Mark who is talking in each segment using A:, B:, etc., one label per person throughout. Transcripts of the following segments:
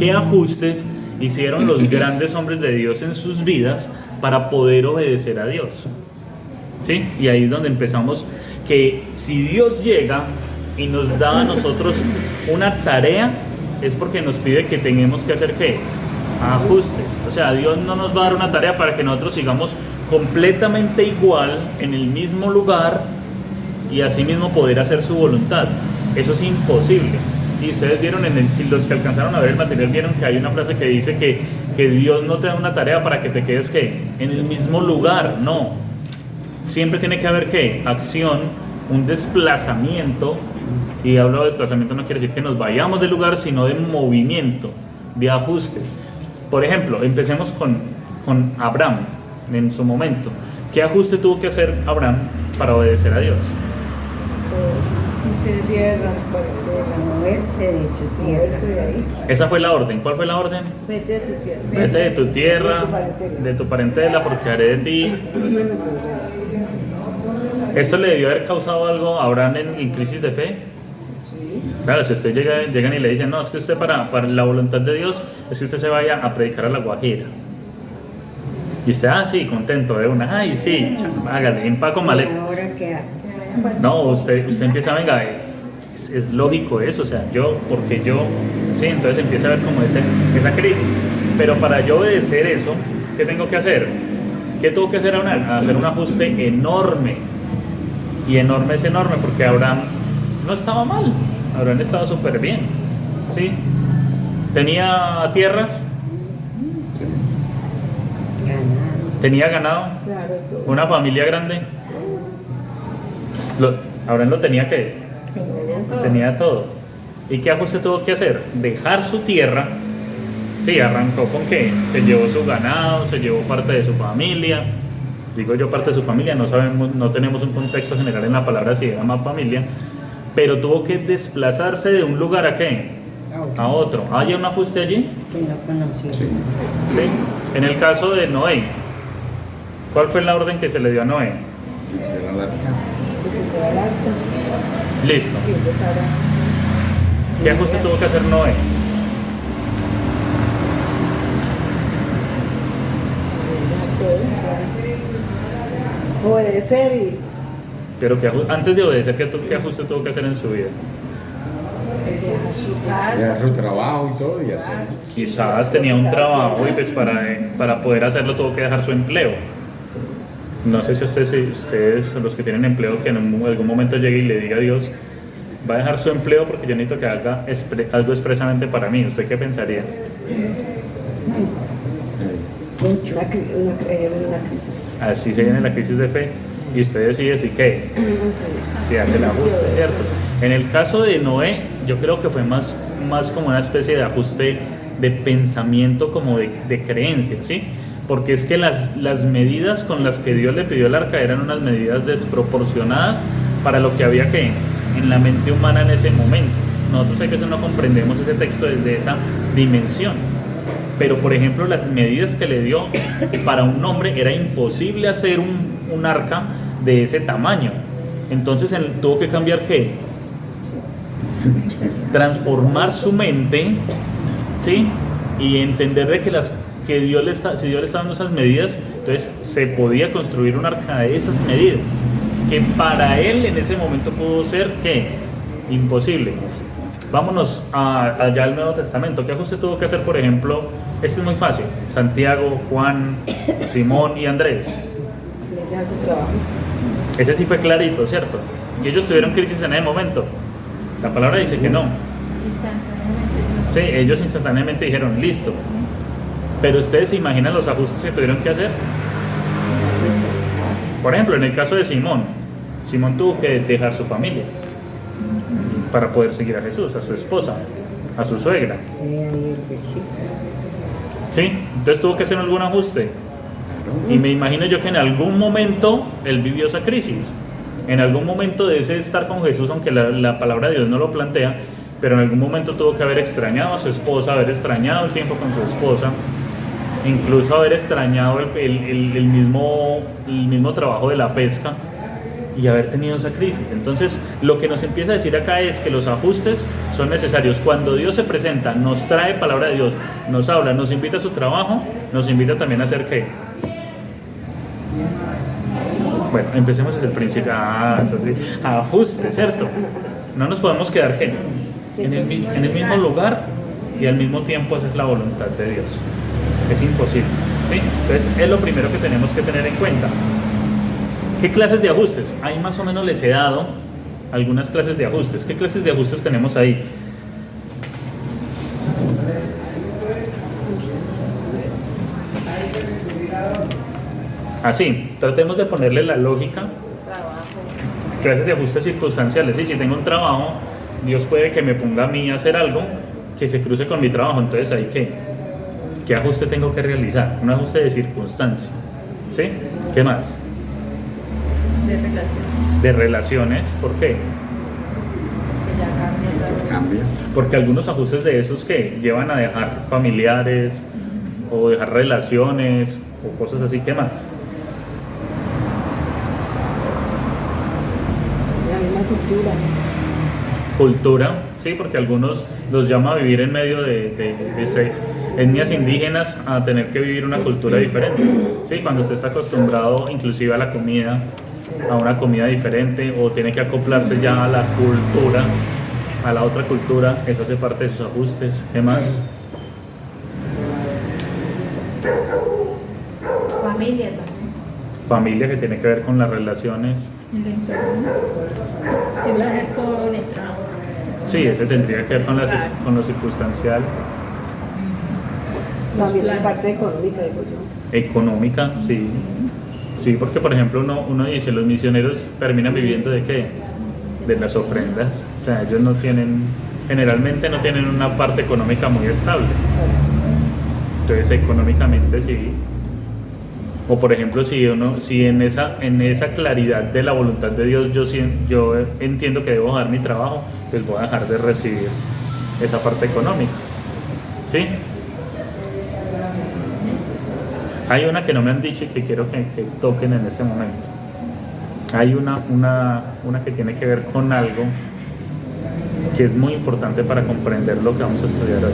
A: qué ajustes hicieron los grandes hombres de Dios en sus vidas para poder obedecer a Dios. ¿Sí? Y ahí es donde empezamos, que si Dios llega y nos da a nosotros una tarea, es porque nos pide que tengamos que hacer ¿qué? Ajustes. O sea, Dios no nos va a dar una tarea para que nosotros sigamos completamente igual en el mismo lugar y así mismo poder hacer su voluntad. Eso es imposible. Y ustedes vieron, si los que alcanzaron a ver el material, vieron que hay una frase que dice que Dios no te da una tarea para que te quedes ¿qué? En el mismo lugar. No. Siempre tiene que haber ¿qué? Acción, un desplazamiento. Y hablo de desplazamiento, no quiere decir que nos vayamos del lugar, sino de movimiento, de ajustes. Por ejemplo, empecemos con Abraham en su momento. ¿Qué ajuste tuvo que hacer Abraham para obedecer a Dios?
B: Tierras, moverse de su tierra. De ahí.
A: Esa fue la orden. ¿Cuál fue la orden?
B: Vete de tu tierra.
A: Vete de tu tierra, de tu parentela, porque haré de ti. ¿Esto le debió haber causado algo a Abraham en crisis de fe?
B: Sí.
A: Claro, si usted llegan y le dicen, no, es que usted para la voluntad de Dios, es que usted se vaya a predicar a La Guajira. Y usted, sí, contento de una, ay, sí, hágale, empaco maleta.
B: ¿Ahora qué hago?
A: No, usted empieza, venga, es lógico eso, o sea, porque yo, sí, entonces empieza a ver como esa crisis. Pero para yo obedecer eso, ¿qué tengo que hacer? ¿Qué tuvo que hacer Abraham? Hacer un ajuste enorme. Y enorme es enorme, porque Abraham no estaba mal, Abraham estaba súper bien, ¿sí? Tenía tierras, tenía ganado,
B: Claro, todo.
A: una familia grande. Abraham lo tenía que tenía todo. ¿Y qué ajuste tuvo que hacer? Dejar su tierra. Sí, arrancó con que se llevó su ganado, se llevó parte de su familia. Digo yo parte de su familia, no sabemos, no tenemos un contexto general en la palabra si era más familia, pero tuvo que desplazarse de un lugar a qué? A otro. ¿Hay un ajuste allí?
B: Que no conocía.
A: Sí. En el caso de Noé, ¿cuál fue la orden que se le dio a Noé?
C: Hicieron la...
B: Que se fue al arca.
A: Listo.
B: Que empezara.
A: ¿Qué ajuste tuvo que hacer Noé?
B: Obedecer y
A: Pero antes de obedecer, ¿qué ajuste tuvo que hacer en su vida?
B: dejar su casa.
C: Dejar su trabajo y todo y hacer.
A: Quizás tenía un trabajo y pues para poder hacerlo tuvo que dejar su empleo. No sé si ustedes, los que tienen empleo, que en algún momento llegue y le diga a Dios, va a dejar su empleo porque yo necesito que haga algo expresamente para mí. ¿Usted qué pensaría?
B: Una crisis.
A: Así se viene la crisis de fe y usted decide si qué, si hace el ajuste, ¿cierto? En el caso de Noé, yo creo que fue más como una especie de ajuste de pensamiento, como de creencia, ¿sí? Porque es que las medidas con las que Dios le pidió el arca eran unas medidas desproporcionadas para lo que había que en la mente humana en ese momento. Nosotros a veces no comprendemos ese texto desde esa dimensión. Pero por ejemplo, las medidas que le dio para un hombre, era imposible hacer un arca de ese tamaño. Entonces él tuvo que cambiar ¿qué? Transformar su mente, ¿sí? Y entender de que si Dios le está dando esas medidas, entonces se podía construir un arca de esas medidas, que para él en ese momento pudo ser ¿qué? Imposible. Vámonos allá al Nuevo Testamento. ¿Qué ajuste tuvo que hacer, por ejemplo? Este es muy fácil. Santiago, Juan, Simón y Andrés.
B: Les deja su trabajo.
A: Ese sí fue clarito, ¿cierto? Y ellos tuvieron crisis en ese momento. La palabra dice que no. Sí, ellos instantáneamente dijeron, listo. Pero ustedes se imaginan los ajustes que tuvieron que hacer. Por ejemplo, en el caso de Simón tuvo que dejar su familia para poder seguir a Jesús, a su esposa, a su suegra. Sí, entonces tuvo que hacer algún ajuste. Y me imagino yo que en algún momento él vivió esa crisis. En algún momento de ese estar con Jesús, aunque la palabra de Dios no lo plantea, pero en algún momento tuvo que haber extrañado a su esposa, haber extrañado el tiempo con su esposa, incluso haber extrañado el mismo trabajo de la pesca. y haber tenido esa crisis. Entonces, lo que nos empieza a decir acá es que los ajustes son necesarios. Cuando Dios se presenta, nos trae palabra de Dios, nos habla, nos invita a su trabajo, nos invita también a hacer ¿qué? Bueno, empecemos desde el principio. Eso sí. Ajuste, ¿cierto? No nos podemos quedar ¿qué? En el mismo lugar y al mismo tiempo hacer la voluntad de Dios. Es imposible, ¿sí? Entonces, es lo primero que tenemos que tener en cuenta. ¿Qué clases de ajustes? Ahí más o menos les he dado algunas clases de ajustes. ¿Qué clases de ajustes tenemos ahí? Así, tratemos de ponerle la lógica. Clases de ajustes circunstanciales. Sí, si tengo un trabajo, Dios puede que me ponga a mí a hacer algo que se cruce con mi trabajo. Entonces, ¿ahí qué ajuste tengo que realizar? Un ajuste de circunstancia. ¿Sí? ¿Qué más?
D: De relaciones.
A: De relaciones. ¿Por qué?
D: Que ya cambia todo.
C: Cambia.
A: Porque algunos ajustes de esos que llevan a dejar familiares o dejar relaciones o cosas así. ¿Qué más?
B: La misma cultura.
A: Cultura, sí, porque algunos los llama a vivir en medio de etnias indígenas a tener que vivir una cultura diferente. Sí, cuando usted está acostumbrado inclusive a la comida, a una comida diferente, o tiene que acoplarse ya a la cultura, a la otra cultura, eso hace parte de sus ajustes. ¿Qué más?
D: Familia también.
A: Familia, que tiene que ver con las relaciones.
D: El entorno. Que la gente todo en el trabajo.
A: Sí, ese tendría que ver con lo circunstancial.
B: También la
D: planes.
B: parte económica, digo yo.
A: Económica, sí. Sí, porque por ejemplo uno dice, los misioneros terminan viviendo ¿de qué? De las ofrendas. O sea, ellos generalmente no tienen una parte económica muy estable.
B: Exacto.
A: Entonces económicamente sí. O por ejemplo, si en esa claridad de la voluntad de Dios yo entiendo que debo dejar mi trabajo, pues voy a dejar de recibir esa parte económica. ¿Sí? Hay una que no me han dicho y que quiero que toquen en este momento. Hay una que tiene que ver con algo que es muy importante para comprender lo que vamos a estudiar hoy.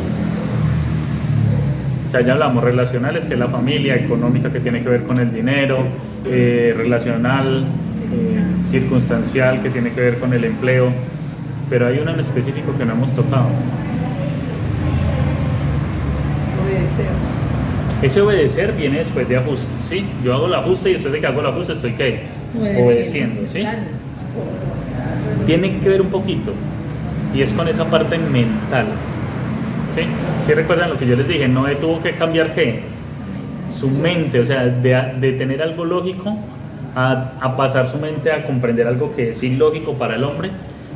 A: Ya hablamos relacionales, que es la familia, económica, que tiene que ver con el dinero, relacional, circunstancial, que tiene que ver con el empleo, pero hay una en específico que no hemos tocado.
D: Obedecer.
A: Ese obedecer viene después de ajuste, ¿sí? Yo hago el ajuste y después de que hago el ajuste estoy ¿qué? Obedeciendo, ¿sí?
D: Planes.
A: Tiene que ver un poquito, y es con esa parte mental. ¿Sí? ¿Sí recuerdan lo que yo les dije? Noé tuvo que cambiar ¿qué? Su mente, o sea, de tener algo lógico a pasar su mente a comprender algo que es ilógico para el hombre,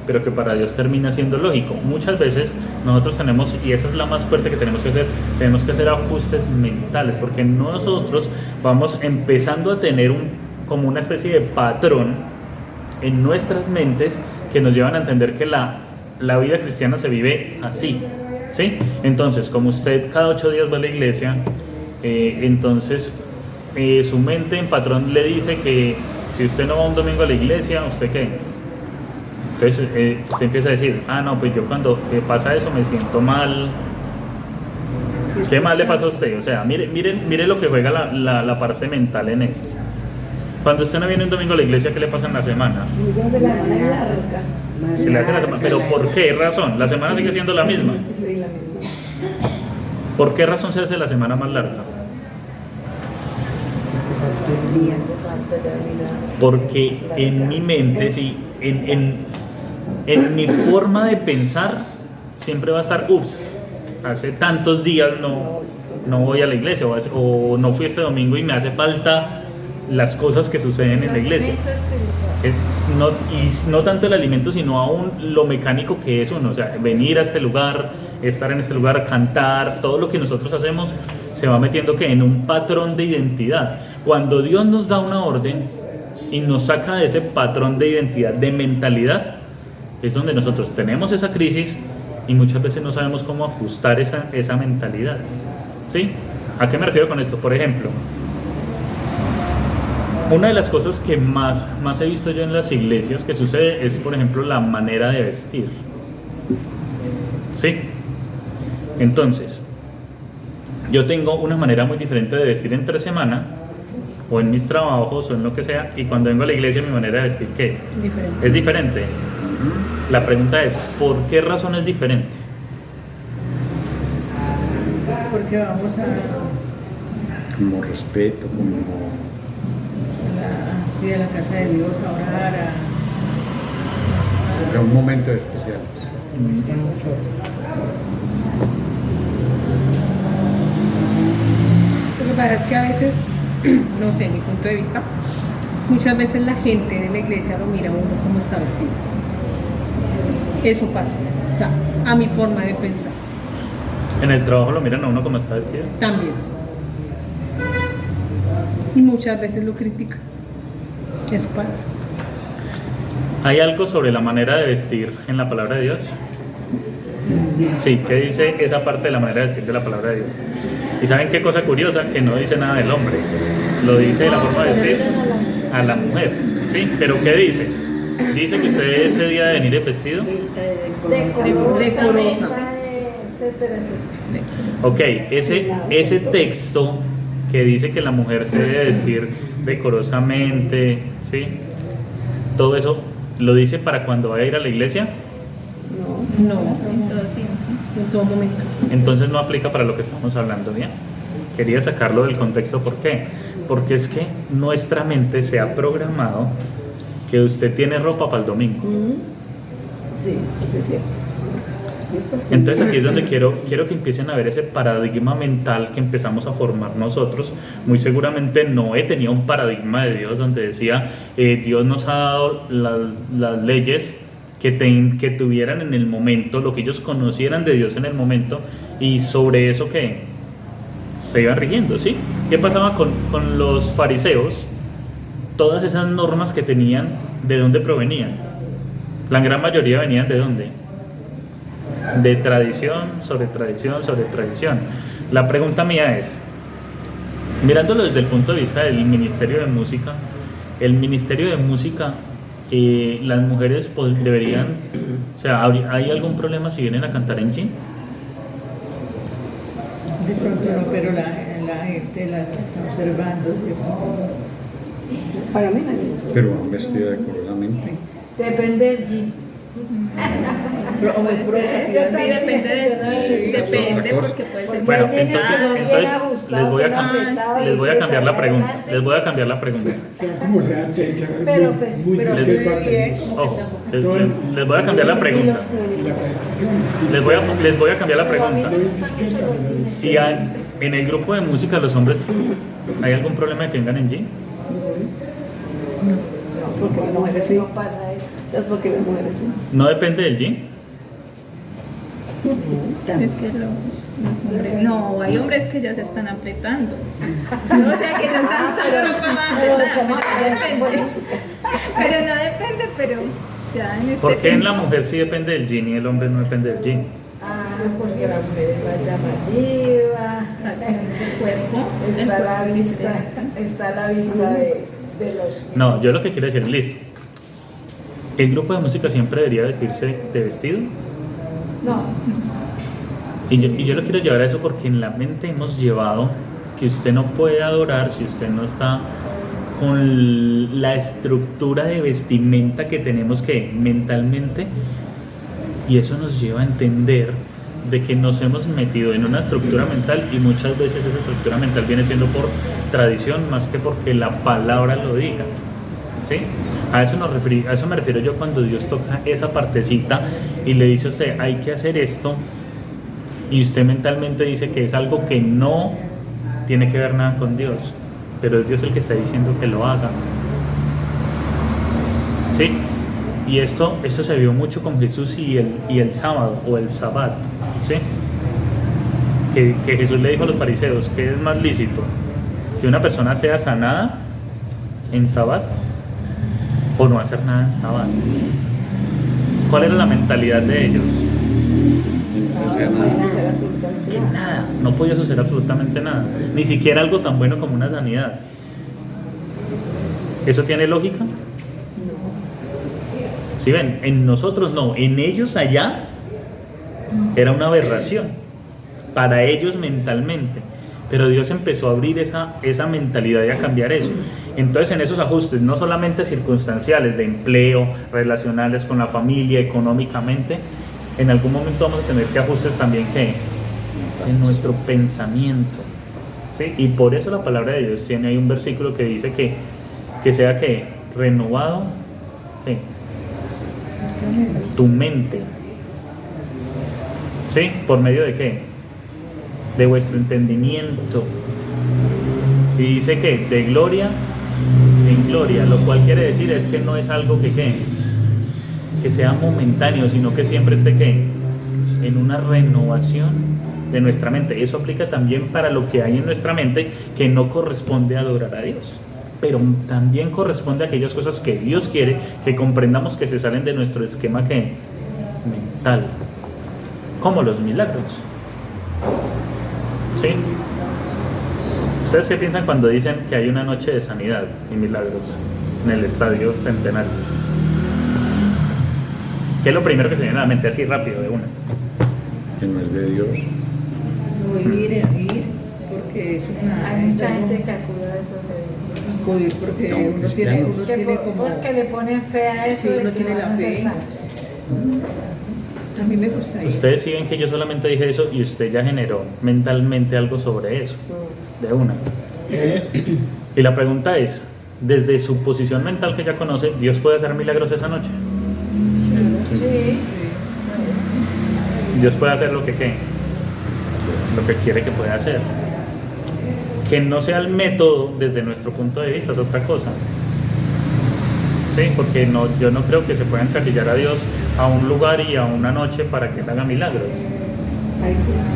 A: pero que para Dios termina siendo lógico. Muchas veces nosotros tenemos, y esa es la más fuerte que tenemos que hacer ajustes mentales, porque nosotros vamos empezando a tener como una especie de patrón en nuestras mentes que nos llevan a entender que la vida cristiana se vive así. ¿Sí? Entonces, como usted cada 8 días va a la iglesia, entonces su mente en patrón le dice que si usted no va un domingo a la iglesia, ¿usted qué? Entonces usted empieza a decir, no, pues yo cuando pasa eso me siento mal. ¿Qué más le pasa a usted? O sea, mire lo que juega la parte mental en esto. Cuando usted no viene un domingo a la iglesia, ¿qué le pasa en la semana?
B: A mí se me hace la semana larga.
A: Se le hace la semana, pero ¿por qué razón? La semana sigue siendo la misma.
B: Sí, la misma.
A: ¿Por qué razón se hace la semana más larga?
B: Y hace falta ya venir a-
A: Porque
B: estar
A: en
B: acá.
A: mi mente,
B: Eso.
A: sí, en mi forma de pensar, siempre va a estar, hace tantos días no voy a la iglesia, o no fui este domingo y me hace falta las cosas que suceden en la iglesia.
D: Alimento espiritual.
A: Y no tanto el alimento, sino aún lo mecánico que es uno, o sea, venir a este lugar, estar en este lugar, cantar, todo lo que nosotros hacemos se va metiendo que en un patrón de identidad. Cuando Dios nos da una orden y nos saca de ese patrón de identidad, de mentalidad, es donde nosotros tenemos esa crisis y muchas veces no sabemos cómo ajustar esa mentalidad. ¿Sí? ¿A qué me refiero con esto? Por ejemplo, Una de las cosas que más he visto yo en las iglesias que sucede es, por ejemplo, la manera de vestir. ¿Sí? Entonces, yo tengo una manera muy diferente de vestir entre semana, o en mis trabajos, o en lo que sea, y cuando vengo a la iglesia mi manera de vestir, ¿qué?
D: Diferente.
A: Es diferente. La pregunta es, ¿por qué razón es diferente?
D: Porque vamos a
C: Como respeto, como...
D: a la casa de Dios a orar,
C: Era un momento especial.
D: Lo que pasa es que a veces, no sé, mi punto de vista, muchas veces la gente de la iglesia lo mira a uno como está vestido. Eso pasa, o sea, a mi forma de pensar
A: En el trabajo lo miran a uno como está vestido.
D: también. Y muchas veces lo critican. Eso pasa.
A: ¿Hay algo sobre la manera de vestir en la palabra de Dios? Sí, ¿qué dice esa parte de la manera de vestir de la palabra de Dios? ¿Y saben qué cosa curiosa? Que no dice nada del hombre, lo dice de la forma de vestir a la mujer, ¿sí? ¿Pero qué dice? Dice que usted ese día de venir vestido.
B: Vista de
D: Decorosa.
E: Etcétera, etcétera.
A: Ok, ese texto que dice que la mujer se debe vestir decorosamente, ¿sí? Todo eso, ¿lo dice para cuando vaya a ir a la iglesia?
D: No, en todo momento.
A: Entonces no aplica para lo que estamos hablando, ¿bien? Quería sacarlo del contexto, ¿por qué? Porque es que nuestra mente se ha programado que usted tiene ropa para el domingo.
B: Sí, eso sí es cierto.
A: Entonces aquí es donde quiero que empiecen a ver ese paradigma mental que empezamos a formar nosotros. Muy seguramente Noé tenía un paradigma de Dios donde decía, Dios nos ha dado las leyes que tuvieran en el momento, lo que ellos conocieran de Dios en el momento, y sobre eso que se iban rigiendo, ¿sí? ¿Qué pasaba con los fariseos? Todas esas normas que tenían, ¿de dónde provenían? La gran mayoría venían ¿de dónde? De tradición sobre tradición sobre tradición. La pregunta mía es, mirándolo desde el punto de vista del ministerio de música, el ministerio de música, las mujeres pues, deberían, o sea, ¿hay algún problema si vienen a cantar en jean?
D: De pronto no, pero la gente la está observando, ¿cierto?
B: Para mí no hay ningún problema.
C: Pero van vestido decorosamente.
E: Depende del jean.
D: Pero muy provocativa.
E: Sí, depende del jean.
D: Sí,
E: Depende
C: eso es
E: porque puede ser.
A: Bueno,
E: que el jean
A: entonces
E: esté bien ajustado,
A: les voy a
E: bien apretado
A: les
E: y
A: voy a
E: que
A: cambiar la
E: salga
A: pregunta.
E: adelante.
A: Les voy a cambiar la pregunta.
F: Sea como sea, tiene que haber
E: Pero
F: muy,
E: pues,
F: muy
E: pero
F: respeto a
E: sí,
F: Dios.
A: Ojo, les voy a cambiar la
B: Y
A: pregunta.
B: los que
F: Y la predicación.
A: Les voy a cambiar la pregunta.
F: Deben discretas, ¿no?
A: Si hay, en el grupo de música los hombres, ¿hay algún problema de que vengan en jean?
B: Es porque las mujeres sí.
E: No pasa eso.
B: Es porque las mujeres sí.
A: ¿No depende del jean?
G: Es que los hombres, no, hay hombres que ya se están apretando. O sea, que ya están usando ropa más
B: Pero
G: apretada,
B: estamos
G: pero no depende. Pero no depende, pero ya en este
A: ¿Por qué en la
G: tiempo-
A: mujer sí depende del jean y el hombre no depende del jean?
E: Ah, porque la mujer es más llamativa.
G: el cuerpo,
E: Está
G: el
E: a la
G: cuerpo
E: vista,
G: diferente.
E: está a la vista de los.
A: No, yo lo que quiero decir es, listo. ¿El grupo de música siempre debería vestirse de vestido?
E: No.
A: Y yo lo quiero llevar a eso porque en la mente hemos llevado que usted no puede adorar si usted no está con la estructura de vestimenta que tenemos que mentalmente, y eso nos lleva a entender de que nos hemos metido en una estructura mental y muchas veces esa estructura mental viene siendo por tradición más que porque la palabra lo diga, ¿sí? A eso me refiero yo cuando Dios toca esa partecita y le dice a usted, hay que hacer esto, y usted mentalmente dice que es algo que no tiene que ver nada con Dios, pero es Dios el que está diciendo que lo haga, ¿sí? Y esto se vio mucho con Jesús y el sábado o el sabbat, ¿sí? Que Jesús le dijo a los fariseos que es más lícito que una persona sea sanada en sabbat o no hacer nada en sabbat. ¿Cuál era la mentalidad de ellos?
C: O sea,
B: No pueden
C: nada.
B: hacer absolutamente
A: Que
B: nada.
A: nada, no podía suceder absolutamente nada, ni siquiera algo tan bueno como una sanidad. ¿Eso tiene lógica? ¿Sí ven? En nosotros no, en ellos allá era una aberración, para ellos mentalmente. Pero Dios empezó a abrir esa mentalidad y a cambiar eso. Entonces en esos ajustes, no solamente circunstanciales, de empleo, relacionales con la familia, económicamente, en algún momento vamos a tener que ajustes también que en nuestro pensamiento. ¿Sí? Y por eso la palabra de Dios tiene ahí un versículo que dice que sea que renovado, ¿sí? Tu mente. ¿Sí? ¿Por medio de qué? De vuestro entendimiento. Y dice que de gloria en gloria, lo cual quiere decir es que no es algo que sea momentáneo, sino que siempre esté en una renovación de nuestra mente. Eso aplica también para lo que hay en nuestra mente que no corresponde a adorar a Dios, pero también corresponde a aquellas cosas que Dios quiere que comprendamos que se salen de nuestro esquema mental, como los milagros. ¿Sí? ¿Ustedes qué piensan cuando dicen que hay una noche de sanidad y milagros en el Estadio Centenario? ¿Qué es lo primero que se viene a la mente así rápido de una?
C: Que no es de Dios.
H: Ir, porque es una...
E: Hay mucha gente que acude a eso de
H: Porque
C: No,
H: uno tiene como...
E: porque le ponen fe a eso
H: Sí,
E: de
H: uno
E: que
H: tiene
E: van
H: la
E: a ser
H: fe.
E: sanos.
H: A mí me gusta ir.
A: Ustedes sí ven que yo solamente dije eso y usted ya generó mentalmente algo sobre eso, de una. Y la pregunta es, desde su posición mental que ya conoce, ¿Dios puede hacer milagros esa noche?
E: Sí.
A: Dios puede hacer lo que quiere que pueda hacer. Que no sea el método desde nuestro punto de vista es otra cosa. Sí, porque yo no creo que se pueda encasillar a Dios a un lugar y a una noche para que él haga milagros.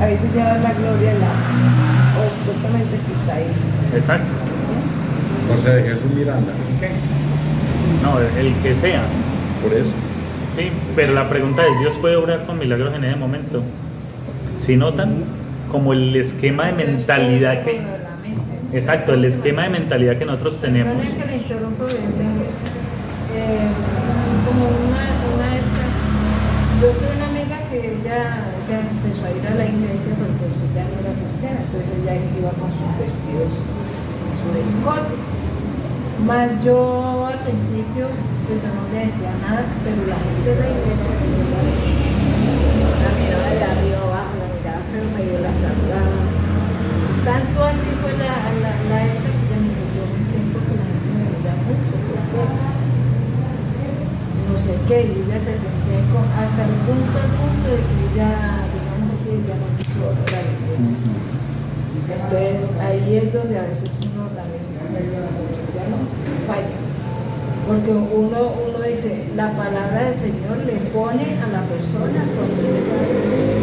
B: Ahí se lleva la gloria, o supuestamente que está ahí.
A: Exacto.
C: O sea, de Jesús Miranda. ¿Qué?
A: No, el que sea.
C: Por eso.
A: Sí, pero la pregunta es, ¿Dios puede obrar con milagros en ese momento? Si notan, como el esquema de mentalidad que... Exacto, el esquema de mentalidad que nosotros tenemos.
E: Perdone que le interrumpo, como una esta, yo tuve una amiga que ella ya empezó a ir a la iglesia porque pues ya no era cristiana, entonces ella iba con sus vestidos y sus escotes. Más yo al principio pues yo no le decía nada, pero la gente de la iglesia se la miraba de arriba abajo, la miraba feo, medio la saludaba. Tanto así fue la esta que ella me dijo, yo me siento que la gente me mira mucho, porque no sé qué, y ella se sentía hasta el punto de que ella, digamos así, ya no quiso volver a la iglesia. Entonces ahí es donde a veces uno también como cristiano falla, porque uno dice, la palabra del Señor le pone a la persona cuando llega a conocer,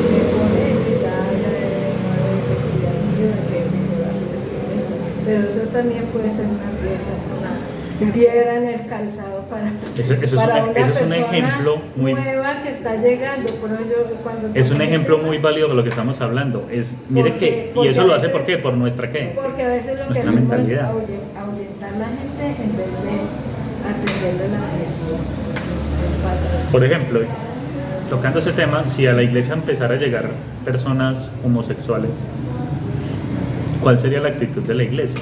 E: le pone que ya vestir así o de que mejora su vestimenta, pero eso también puede ser una pieza, una piedra en el calzado para una
A: es un
E: persona
A: ejemplo muy
E: nueva que está llegando. Por ello, cuando
A: es un ejemplo muy válido de lo que estamos hablando. Mire que, y eso lo hace ¿por qué? Por nuestra qué.
E: Porque a veces lo que
A: Nuestra
E: hacemos
A: mentalidad.
E: es ahuyentar a la gente en vez de atenderle la necesidad. Entonces, pasa eso.
A: Por ejemplo, tocando ese tema, si a la iglesia empezara a llegar personas homosexuales, ¿cuál sería la actitud de la iglesia?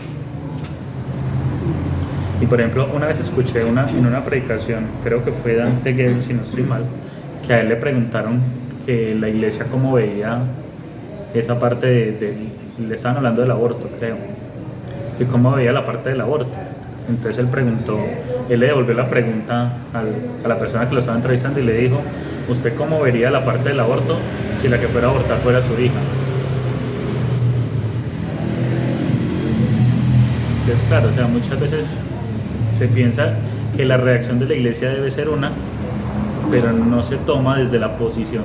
A: Y por ejemplo, una vez escuché en una predicación, creo que fue Dante Gebel, si no estoy mal, que a él le preguntaron que la iglesia cómo veía esa parte le estaban hablando del aborto, creo, y cómo veía la parte del aborto. Entonces él le devolvió la pregunta a la persona que lo estaba entrevistando y le dijo, ¿usted cómo vería la parte del aborto si la que fuera a abortar fuera su hija? Entonces claro, o sea, muchas veces se piensa que la reacción de la iglesia debe ser una, pero no se toma desde la posición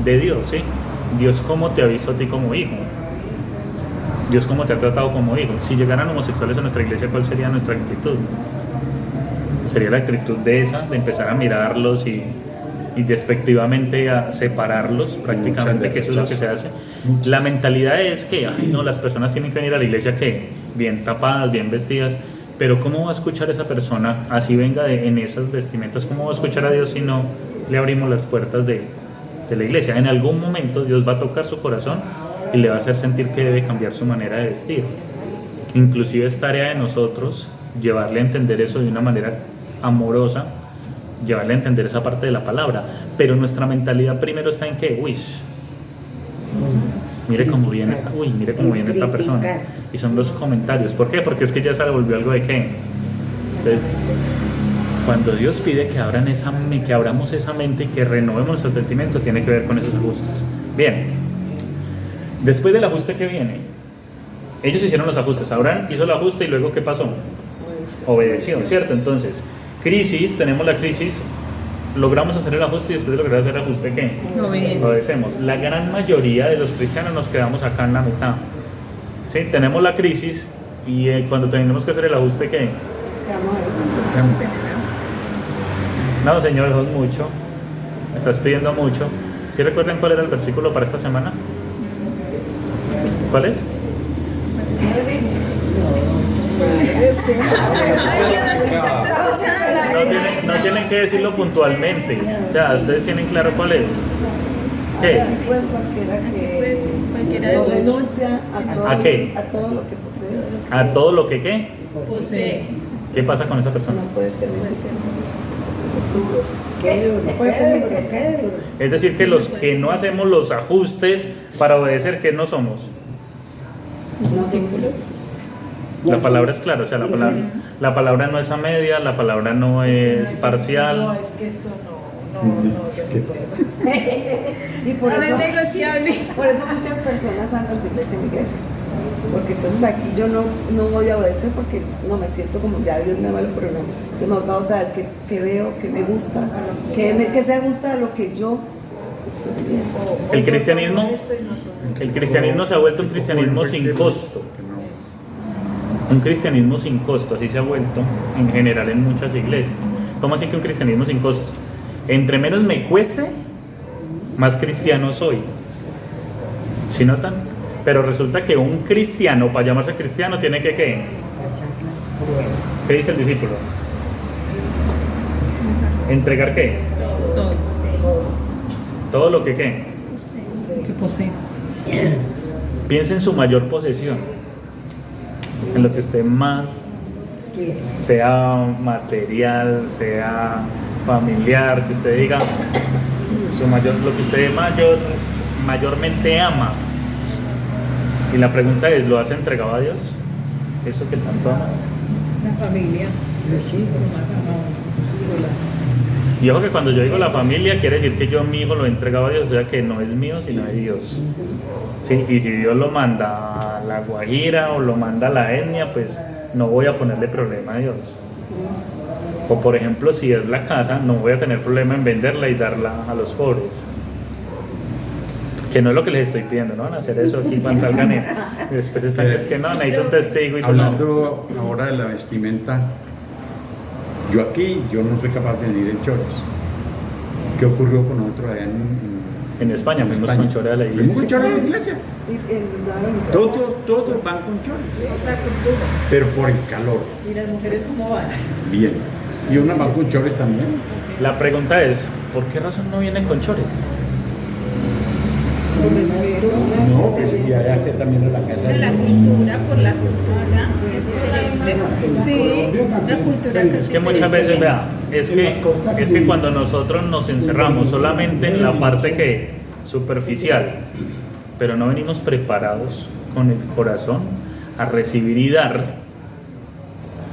A: de Dios, ¿sí? Dios cómo te ha visto a ti como hijo, Dios cómo te ha tratado como hijo. Si llegaran homosexuales a nuestra iglesia, ¿cuál sería nuestra actitud? Sería la actitud de empezar a mirarlos y despectivamente a separarlos prácticamente, que eso es lo que se hace. La mentalidad es que, ay no, las personas tienen que venir a la iglesia que bien tapadas, bien vestidas, Pero ¿cómo va a escuchar esa persona, así venga en esas vestimentas? ¿Cómo va a escuchar a Dios si no le abrimos las puertas de la iglesia? En algún momento Dios va a tocar su corazón y le va a hacer sentir que debe cambiar su manera de vestir. Inclusive es tarea de nosotros llevarle a entender eso de una manera amorosa, llevarle a entender esa parte de la palabra. Pero nuestra mentalidad primero está en que, mire cómo viene esta persona. Y son los comentarios. ¿Por qué? Porque es que ya se le volvió algo de qué. Entonces, cuando Dios pide que abramos esa mente y que renovemos nuestro sentimiento, tiene que ver con esos ajustes. Bien, después del ajuste que viene, ellos hicieron los ajustes. Abraham hizo el ajuste y luego ¿qué pasó? Obedeció, ¿cierto? Entonces, tenemos la crisis, logramos hacer el ajuste y después de lograr hacer el ajuste, ¿qué? Obedecemos. La gran mayoría de los cristianos nos quedamos acá en la mitad. ¿Sí? Tenemos la crisis y cuando tenemos que hacer el ajuste, ¿qué?
B: Nos quedamos ahí.
A: No, Señor, eso es mucho. Me estás pidiendo mucho. ¿Sí recuerdan cuál era el versículo para esta semana? ¿Cuál es? No tienen que decirlo puntualmente. O sea, ustedes tienen claro cuál es. ¿Qué?
B: Así pues cualquiera
G: de
B: no
G: los
B: renuncia
A: ¿A qué?
B: a todo lo que posee.
A: ¿A todo lo que qué?
G: posee.
A: ¿Qué pasa con esa persona?
B: No puede ser ¿Qué? No puede ser
A: Es decir, que los que no hacemos los ajustes para obedecer, ¿qué no somos?
B: No somos
A: La palabra es clara, o sea, la palabra no es a media, la palabra no es parcial.
E: No, es que esto no se puede.
B: Y por
G: No es
B: eso,
G: negociable.
B: por eso muchas personas andan de iglesia en iglesia. Porque entonces aquí yo no voy a obedecer porque no me siento como ya Dios me vale, pero no. Entonces me va a traer que veo, que me gusta, que se ajusta a lo que yo estoy viviendo.
A: El cristianismo se ha vuelto un cristianismo sin costo. Un cristianismo sin costo, así se ha vuelto en general en muchas iglesias. ¿Cómo así que un cristianismo sin costo? Entre menos me cueste, más cristiano soy. ¿Sí notan? Pero resulta que un cristiano, para llamarse cristiano, tiene que ¿qué? ¿Qué dice el discípulo? ¿Entregar qué?
D: Todo.
A: Todo lo que ¿qué?
D: Que posee.
A: Piensa en su mayor posesión, en lo que usted más, sea material, sea familiar, que usted diga, lo que usted mayormente ama. Y la pregunta es, ¿lo has entregado a Dios? ¿Eso que tanto amas?
H: La familia, los hijos,
A: Y ojo que cuando yo digo la familia, quiere decir que yo a mi hijo lo he entregado a Dios, o sea que no es mío, sino de Dios. Sí, y si Dios lo manda a la Guajira o lo manda a la etnia, pues no voy a ponerle problema a Dios. O por ejemplo, si es la casa, no voy a tener problema en venderla y darla a los pobres. Que no es lo que les estoy pidiendo, ¿no? Van a hacer eso aquí cuando salgan y después están, es que no, necesito un testigo y todo.
C: Hablando ahora de la vestimenta, yo no soy capaz de venir en chores. ¿Qué ocurrió con nosotros allá
A: En España, fuimos con chores a la
C: ¿Fuimos con
A: iglesia.
C: chores a la iglesia? Todos van con chores. Pero por el calor.
H: ¿Y las mujeres cómo van?
C: Bien. Y unas van con chores también.
A: La pregunta es, ¿por qué razón no vienen con chores?
C: No, pues y allá que también en la casa.
G: De la cultura, por la cultura. Sí, la cultura.
A: Es que muchas veces, vea, es que cuando nosotros nos encerramos solamente en la parte que superficial, pero no venimos preparados con el corazón a recibir y dar,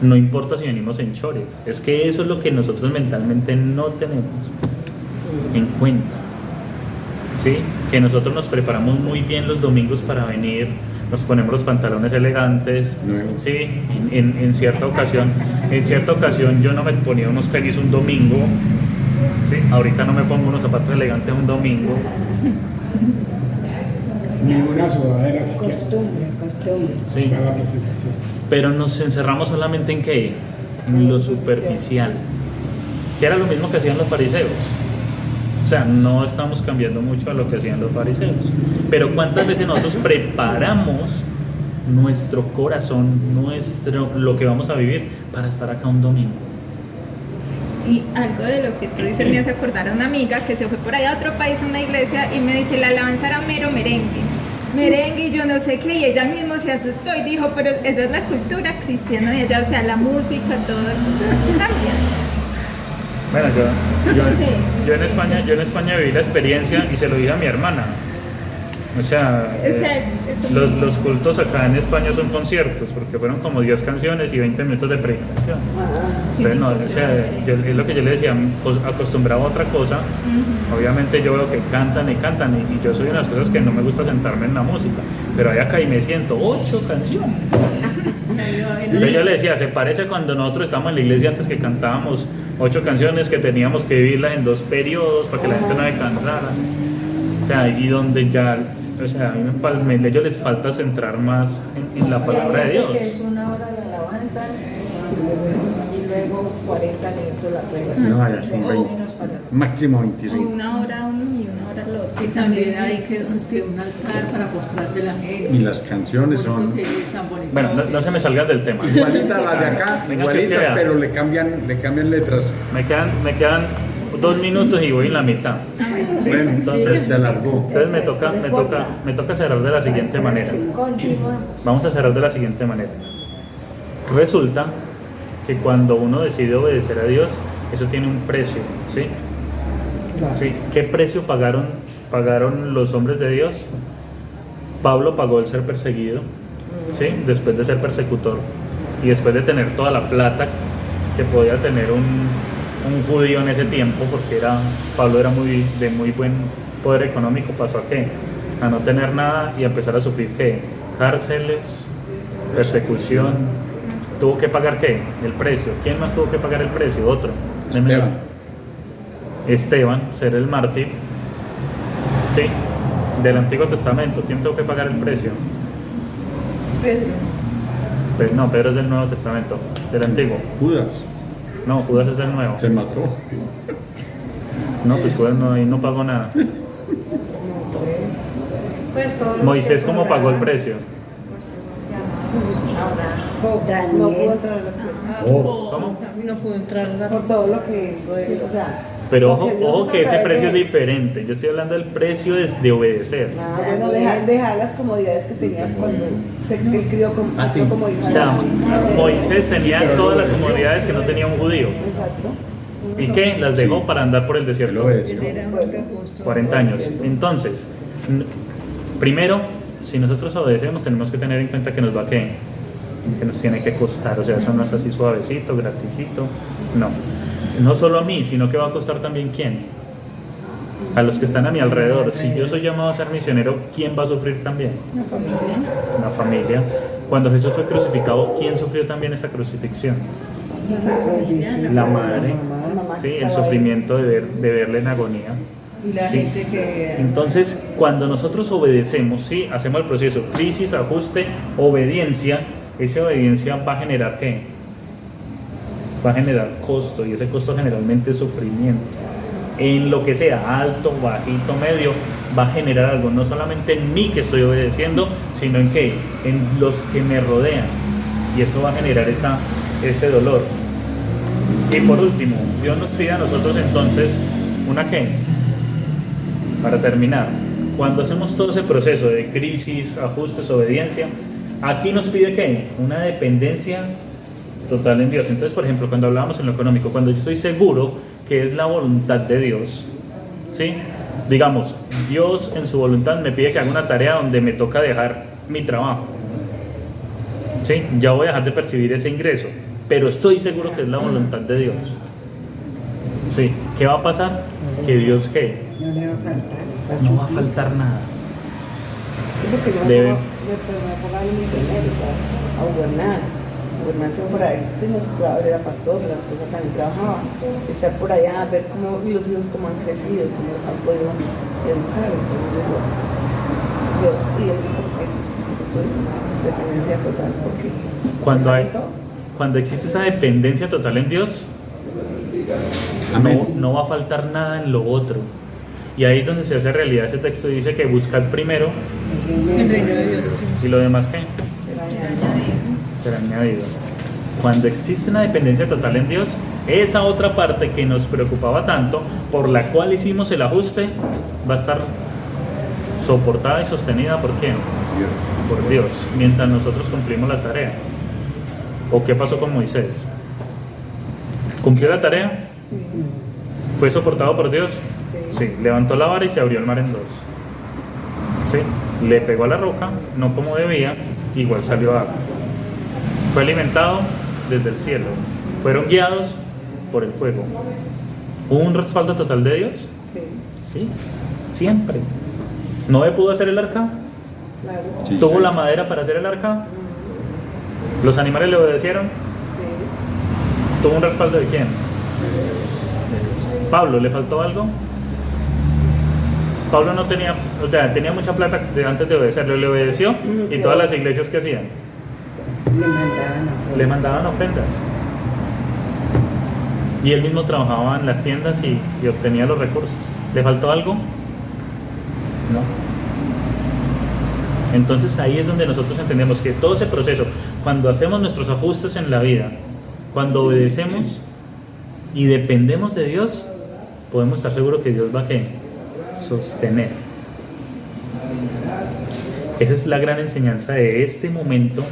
A: no importa si venimos en chores, es que eso es lo que nosotros mentalmente no tenemos en cuenta. ¿Sí? Que nosotros nos preparamos muy bien los domingos para venir, nos ponemos los pantalones elegantes, ¿sí? En cierta ocasión yo no me ponía unos tenis un domingo, ¿sí? Ahorita no me pongo unos zapatos elegantes un domingo.
F: Ni una sudadera siquiera.
B: Costumbre.
A: Sí.
F: Para la presentación.
A: Pero nos encerramos solamente en ¿qué? En lo superficial, que era lo mismo que hacían los fariseos. O sea, no estamos cambiando mucho a lo que hacían los fariseos. Pero ¿cuántas veces nosotros preparamos nuestro corazón, lo que vamos a vivir para estar acá un domingo.
G: Y algo de lo que tú dices me hace acordar a una amiga que se fue por allá a otro país, a una iglesia, y me dice, la alabanza era mero merengue y yo no sé qué, y ella mismo se asustó y dijo, pero esa es la cultura cristiana de allá, o sea, la música, todo, entonces cambia.
A: Bueno,
G: No sé.
A: yo en España viví la experiencia y se lo dije a mi hermana. O sea, los cultos acá en España son conciertos, porque fueron como 10 canciones y 20 minutos de predicación. Entonces, no, o sea, es lo que yo le decía, acostumbrado a otra cosa. Obviamente yo veo que cantan y yo soy unas cosas que no me gusta sentarme en la música, pero hay acá y me siento 8 canciones. Entonces yo le decía, se parece cuando nosotros estábamos en la iglesia antes que cantábamos 8 canciones que teníamos que vivirlas en 2 periodos para que la gente no se cansara. O sea, y donde ya, o sea, a mí a ellos les falta centrar más en la palabra de Dios.
E: Que es 1 hora la alabanza y luego 40 minutos la prueba.
C: No, ya son 20, máximo
G: O
C: 25.
G: una hora uno y una hora el otro.
H: Y también hay que un altar para postrarse la gente.
C: Y las canciones son
H: Bonito que es, tan bonito
A: Bueno, no se me salgan del tema.
C: igualitas las de acá,
A: Venga, que es que
C: igualitas,
A: vea.
C: pero le cambian letras.
A: Me quedan 2 minutos y voy en la mitad. ¿Sí?
C: Bueno, entonces se alargó.
A: Entonces me toca cerrar de la siguiente manera.
E: Continuamos.
A: Vamos a cerrar de la siguiente manera. Resulta que cuando uno decide obedecer a Dios, eso tiene un precio, ¿sí? ¿Sí? ¿Qué precio pagaron los hombres de Dios? Pablo pagó el ser perseguido, ¿sí? Después de ser persecutor y después de tener toda la plata que podía tener un judío en ese tiempo, porque Pablo era de muy buen poder económico, pasó a qué? A no tener nada y a empezar a sufrir ¿qué? Cárceles, persecución. ¿Tuvo que pagar qué? El precio. ¿Quién más tuvo que pagar el precio? Otro. Esteban, ser el mártir, sí, del Antiguo Testamento. ¿Quién tuvo que pagar el precio?
H: Pedro.
A: No, Pedro es del Nuevo Testamento, del Antiguo.
C: Judas
A: No, Judas es del Nuevo.
C: se mató.
A: No, pues Judas no pagó nada.
E: Pues todos los
A: Moisés,
E: que
A: ¿cómo pagó el
E: Abraham,
A: precio?
E: Abraham.
B: No pudo entrar a la tierra.
A: ¿Cómo?
D: No pudo entrar a la
B: Por todo lo que hizo él, o sea.
A: Pero
B: lo
A: ojo,
B: Dios
A: ojo
B: hizo
A: que
B: a
A: ese
B: través
A: precio es
B: de él.
A: diferente. Yo estoy hablando del precio de obedecer.
B: Ah, bueno, dejar las comodidades que tenía cuando él crió como, se crió como hijo.
A: O sea, Moisés tenía todas las comodidades que no tenía un judío.
B: Exacto.
A: ¿Y qué? Las dejó para andar por el desierto.
C: Lo es.
H: Él era un hombre justo.
A: 40 años. Entonces, primero, si nosotros obedecemos, tenemos que tener en cuenta que nos va a que nos tiene que costar. O sea, eso no es así suavecito, gratisito. No. No solo a mí, sino que va a costar también ¿quién? A los que están a mi alrededor. Si yo soy llamado a ser misionero, ¿quién va a sufrir también?
B: La familia.
A: La familia. Cuando Jesús fue crucificado, ¿quién sufrió también esa crucifixión? La madre.
B: La mamá que
A: Sí, el
B: estaba ahí.
A: sufrimiento de verle en agonía.
H: Y la
A: Sí.
H: gente que...
A: Entonces, cuando nosotros obedecemos, ¿sí? Hacemos el proceso, crisis, ajuste, obediencia, esa obediencia va a generar ¿qué? Va a generar costo, y ese costo generalmente es sufrimiento. En lo que sea, alto, bajito, medio, va a generar algo, no solamente en mí que estoy obedeciendo, sino en qué, en los que me rodean. Y eso va a generar ese dolor. Y por último, Dios nos pide a nosotros entonces, ¿una qué? Para terminar, cuando hacemos todo ese proceso de crisis, ajustes, obediencia, aquí nos pide ¿qué? Una dependencia total en Dios. Entonces, por ejemplo, cuando hablábamos en lo económico, cuando yo estoy seguro que es la voluntad de Dios, ¿sí? Digamos, Dios en su voluntad me pide que haga una tarea donde me toca dejar mi trabajo, ¿sí? Ya voy a dejar de percibir ese ingreso, pero estoy seguro que es la voluntad de Dios, ¿sí? ¿Qué va a pasar? Que Dios, ¿qué?
H: No le va a faltar.
A: No va a faltar nada.
B: Sí, porque yo
A: Debe.
B: me pongo a los misioneros a gobernar. Gobernarse por ahí. Pues nuestro trabajo era pastor, la esposa también trabajaba. Estar por allá, ver cómo los hijos cómo han crecido, cómo se han podido educar. Entonces yo digo, Dios, y ellos como ellos, tú dices, dependencia total, porque
A: Cuando existe esa dependencia total en Dios,
C: Amén.
A: no va a faltar nada en lo otro. Y ahí es donde se hace realidad ese texto. Dice que buscad primero
D: El reino de Dios.
A: y lo demás qué. será añadido. Cuando existe una dependencia total en Dios, esa otra parte que nos preocupaba tanto, por la cual hicimos el ajuste, va a estar soportada y sostenida ¿por quién? Por Dios, mientras nosotros cumplimos la tarea. ¿O qué pasó con Moisés? ¿Cumplió la tarea? ¿Fue soportado por Dios? Sí. Levantó la vara y se abrió el mar en dos. Sí. Le pegó a la roca, no como debía, igual salió agua. Fue alimentado desde el cielo. Fueron guiados por el fuego. ¿Hubo un respaldo total de Dios?
B: Sí,
A: Sí, siempre. ¿Noé pudo hacer el arca?
B: claro.
C: Sí,
A: ¿Tuvo
C: sí.
A: la madera para hacer el arca? ¿Los animales le obedecieron?
B: Sí.
A: ¿Tuvo un respaldo de quién? De Dios. ¿Pablo le faltó algo? Pablo no tenía, o sea, tenía mucha plata antes de obedecerlo, le obedeció y todas las iglesias que hacían le mandaban ofrendas. Y él mismo trabajaba en las tiendas y obtenía los recursos. ¿Le faltó algo? No. Entonces ahí es donde nosotros entendemos que todo ese proceso, cuando hacemos nuestros ajustes en la vida, cuando obedecemos y dependemos de Dios, podemos estar seguros que Dios va a sostener. Esa es la gran enseñanza de este momento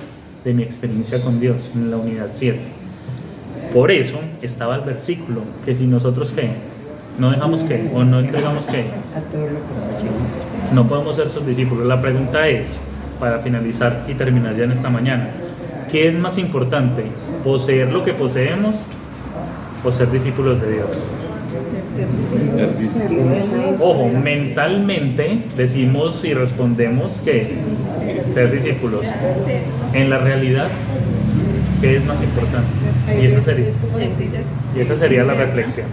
A: de mi experiencia con Dios en la unidad 7. Por eso estaba el versículo, que si nosotros no dejamos o no entregamos no podemos ser sus discípulos. La pregunta es, para finalizar y terminar ya en esta mañana, ¿qué es más importante? ¿Poseer lo que poseemos o ser discípulos de Dios? Ojo, mentalmente decimos y respondemos que ser discípulos. En la realidad, ¿qué es más importante? Y esa sería la reflexión.